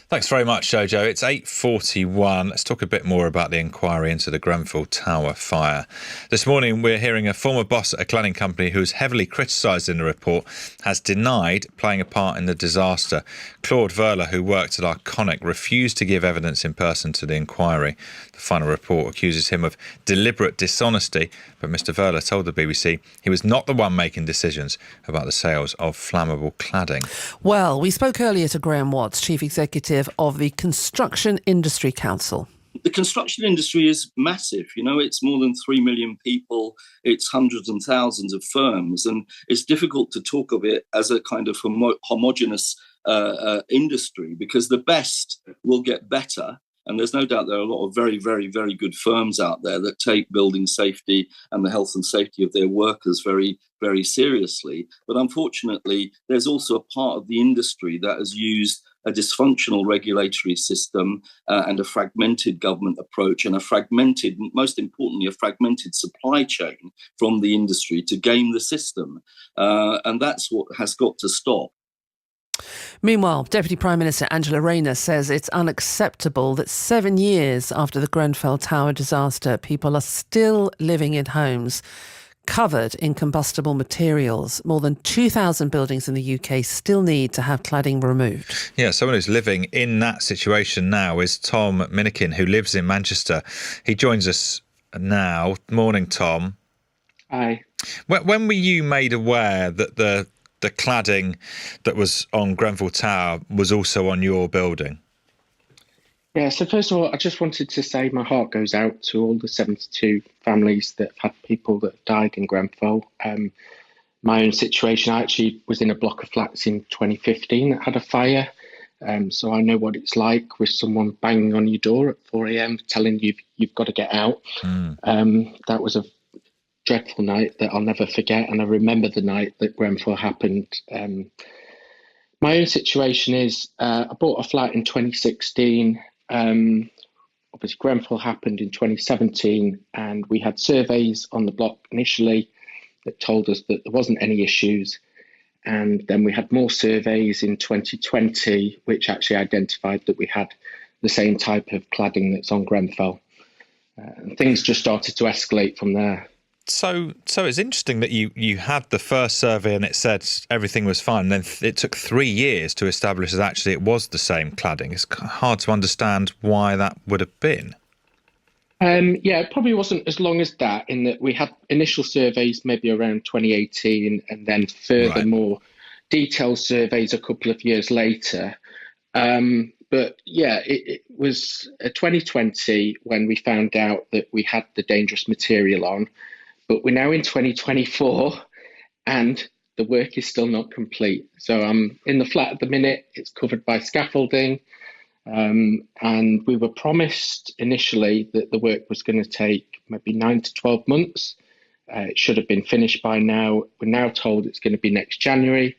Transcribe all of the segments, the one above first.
Thanks very much, Jojo. It's 8:41. Let's talk a bit more about the inquiry into the Grenfell Tower fire. This morning, we're hearing a former boss at a cladding company who was heavily criticised in the report has denied playing a part in the disaster. Claude Verler, who worked at Arconic, refused to give evidence in person to the inquiry. The final report accuses him of deliberate dishonesty, but Mr. Verler told the BBC he was not the one making decisions about the sales of flammable cladding. Well, we spoke earlier to Graham Watts, Chief Executive of the Construction Industry Council. The construction industry is massive. It's more than 3 million people. It's hundreds and thousands of firms. And it's difficult to talk of it as a kind of homogenous industry, because the best will get better. And there's no doubt there are a lot of very, very, very good firms out there that take building safety and the health and safety of their workers very, very seriously. But unfortunately, there's also a part of the industry that has used a dysfunctional regulatory system and a fragmented government approach and most importantly, a fragmented supply chain from the industry to game the system. And that's what has got to stop. Meanwhile, Deputy Prime Minister Angela Rayner says it's unacceptable that 7 years after the Grenfell Tower disaster, people are still living in homes covered in combustible materials. More than 2,000 buildings in the UK still need to have cladding removed. Yeah, someone who's living in that situation now is Tom Minikin, who lives in Manchester. He joins us now. Morning, Tom. Hi. When were you made aware that the cladding that was on Grenfell Tower was also on your building? Yeah, so first of all, I just wanted to say my heart goes out to all the 72 families that have had people that died in Grenfell. My own situation, I actually was in a block of flats in 2015 that had a fire. So I know what it's like with someone banging on your door at 4 a.m. telling you you've got to get out. That was a dreadful night that I'll never forget, and I remember the night that Grenfell happened. My own situation is I bought a flat in 2016. Obviously Grenfell happened in 2017, and we had surveys on the block initially that told us that there wasn't any issues, and then we had more surveys in 2020 which actually identified that we had the same type of cladding that's on Grenfell, and things just started to escalate from there. So it's interesting that you had the first survey and it said everything was fine. Then it took 3 years to establish that actually it was the same cladding. It's hard to understand why that would have been. Yeah, it probably wasn't as long as that, in that we had initial surveys maybe around 2018 and then further more detailed surveys a couple of years later. But yeah, it was 2020 when we found out that we had the dangerous material on. But we're now in 2024 and the work is still not complete. So I'm in the flat at the minute. It's covered by scaffolding. And we were promised initially that the work was going to take maybe 9 to 12 months. It should have been finished by now. We're now told it's going to be next January.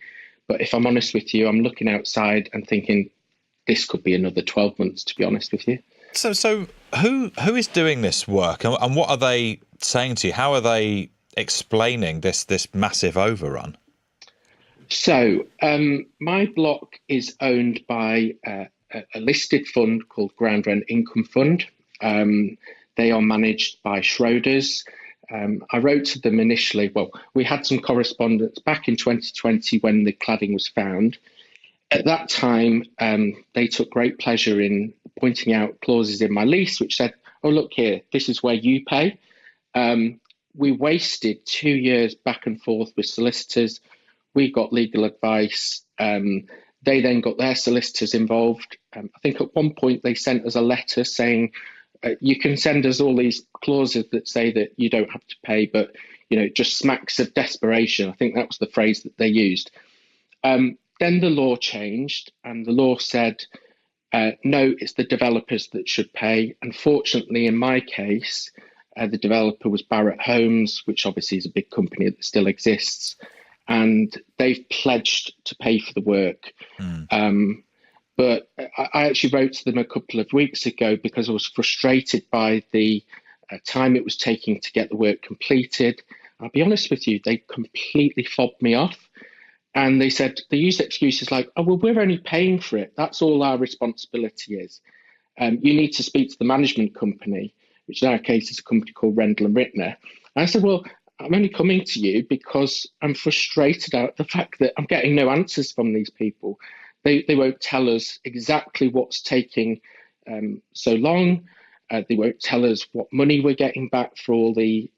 But if I'm honest with you, I'm looking outside and thinking this could be another 12 months, to be honest with you. So who is doing this work, and what are they saying to you? How are they explaining this massive overrun? So my block is owned by a listed fund called Ground Rent Income Fund. They are managed by Schroders. I wrote to them initially. Well, we had some correspondence back in 2020 when the cladding was found. At that time, they took great pleasure in pointing out clauses in my lease which said, oh, look here, this is where you pay. We wasted 2 years back and forth with solicitors. We got legal advice. They then got their solicitors involved. I think at one point they sent us a letter saying, you can send us all these clauses that say that you don't have to pay, but it just smacks of desperation. I think that was the phrase that they used. Then the law changed, and the law said, no, it's the developers that should pay. Unfortunately, in my case, the developer was Barratt Homes, which obviously is a big company that still exists, and they've pledged to pay for the work. But I actually wrote to them a couple of weeks ago because I was frustrated by the time it was taking to get the work completed. I'll be honest with you, they completely fobbed me off. And they said, they used excuses like, oh, well, we're only paying for it. That's all our responsibility is. You need to speak to the management company, which in our case is a company called Rendell and Rittner. And I said, well, I'm only coming to you because I'm frustrated at the fact that I'm getting no answers from these people. They won't tell us exactly what's taking so long. They won't tell us what money we're getting back for all the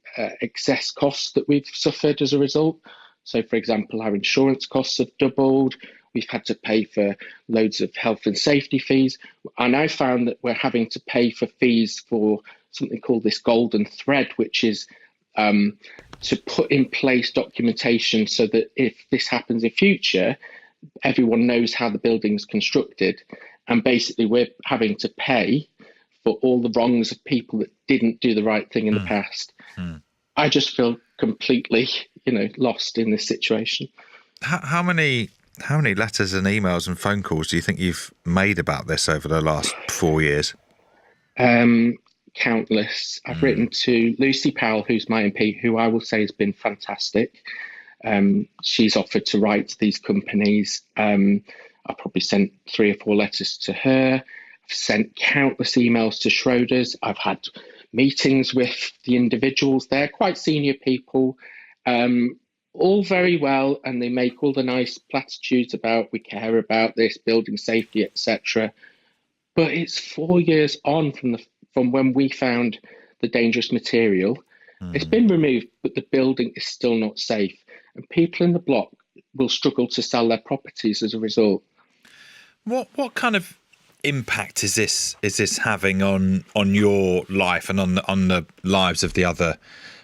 excess costs that we've suffered as a result. So, for example, our insurance costs have doubled. We've had to pay for loads of health and safety fees. I now found that we're having to pay for fees for something called this golden thread, which is to put in place documentation so that if this happens in future, everyone knows how the building's constructed. And basically, we're having to pay for all the wrongs of people that didn't do the right thing in the past. I just feel completely, lost in this situation. How many letters and emails and phone calls do you think you've made about this over the last 4 years? Countless. I've written to Lucy Powell, who's my MP, who I will say has been fantastic. She's offered to write to these companies. I probably sent 3 or 4 letters to her. I've sent countless emails to Schroders. I've had meetings with the individuals. They're quite senior people, all very well, and they make all the nice platitudes about we care about this, building safety, etc. But it's 4 years on from when we found the dangerous material. It's been removed, but the building is still not safe. And people in the block will struggle to sell their properties as a result. What kind of impact is this having on your life and on the lives of the other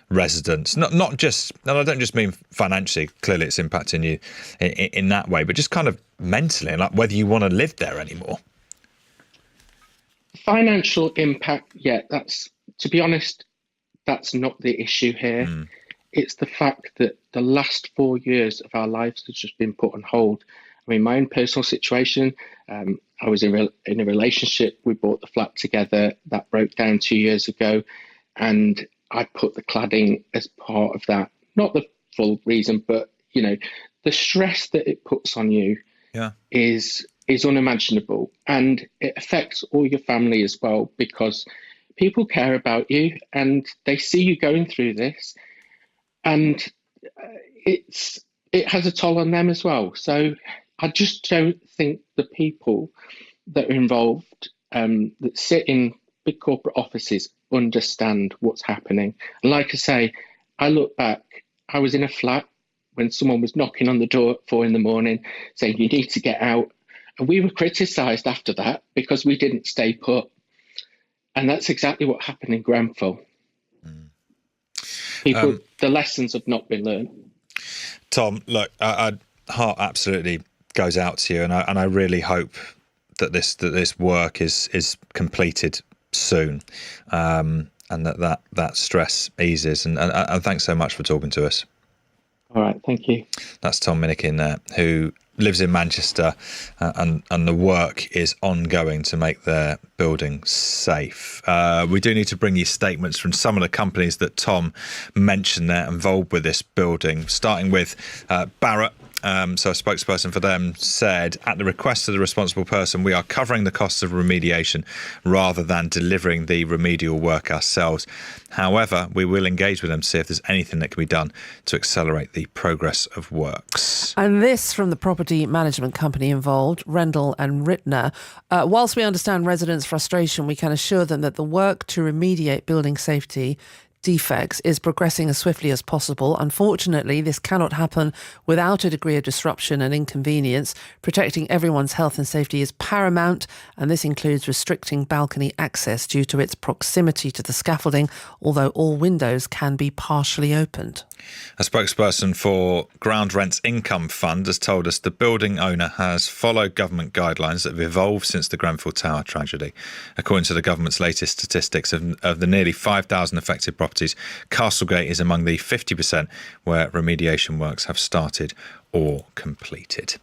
residents? Not just, and I don't just mean financially. Clearly, it's impacting you in that way, but just kind of mentally, like whether you want to live there anymore. Financial impact, yeah. To be honest, that's not the issue here. It's the fact that the last 4 years of our lives has just been put on hold. I mean, my own personal situation, I was in a relationship. We bought the flat together. That broke down 2 years ago. And I put the cladding as part of that. Not the full reason, but, the stress that it puts on you is unimaginable. And it affects all your family as well, because people care about you and they see you going through this. And it has a toll on them as well. So I just don't think the people that are involved, that sit in big corporate offices, understand what's happening. And like I say, I look back, I was in a flat when someone was knocking on the door at 4 a.m. saying, you need to get out. And we were criticised after that because we didn't stay put. And that's exactly what happened in Grenfell. People, the lessons have not been learned. Tom, look, our heart absolutely goes out to you, and I really hope that this work is completed soon, and that stress eases. And thanks so much for talking to us. All right, thank you. That's Tom Minikin there, who lives in Manchester, and the work is ongoing to make their building safe. We do need to bring you statements from some of the companies that Tom mentioned there involved with this building, starting with Barratt. So a spokesperson for them said, at the request of the responsible person, we are covering the costs of remediation rather than delivering the remedial work ourselves. However, we will engage with them to see if there's anything that can be done to accelerate the progress of works. And this from the property management company involved, Rendell and Rittner. Whilst we understand residents' frustration, we can assure them that the work to remediate building safety defects is progressing as swiftly as possible. Unfortunately, this cannot happen without a degree of disruption and inconvenience. Protecting everyone's health and safety is paramount, and this includes restricting balcony access due to its proximity to the scaffolding, although all windows can be partially opened. A spokesperson for Ground Rents Income Fund has told us the building owner has followed government guidelines that have evolved since the Grenfell Tower tragedy. According to the government's latest statistics, of the nearly 5,000 affected properties, Castlegate is among the 50% where remediation works have started or completed.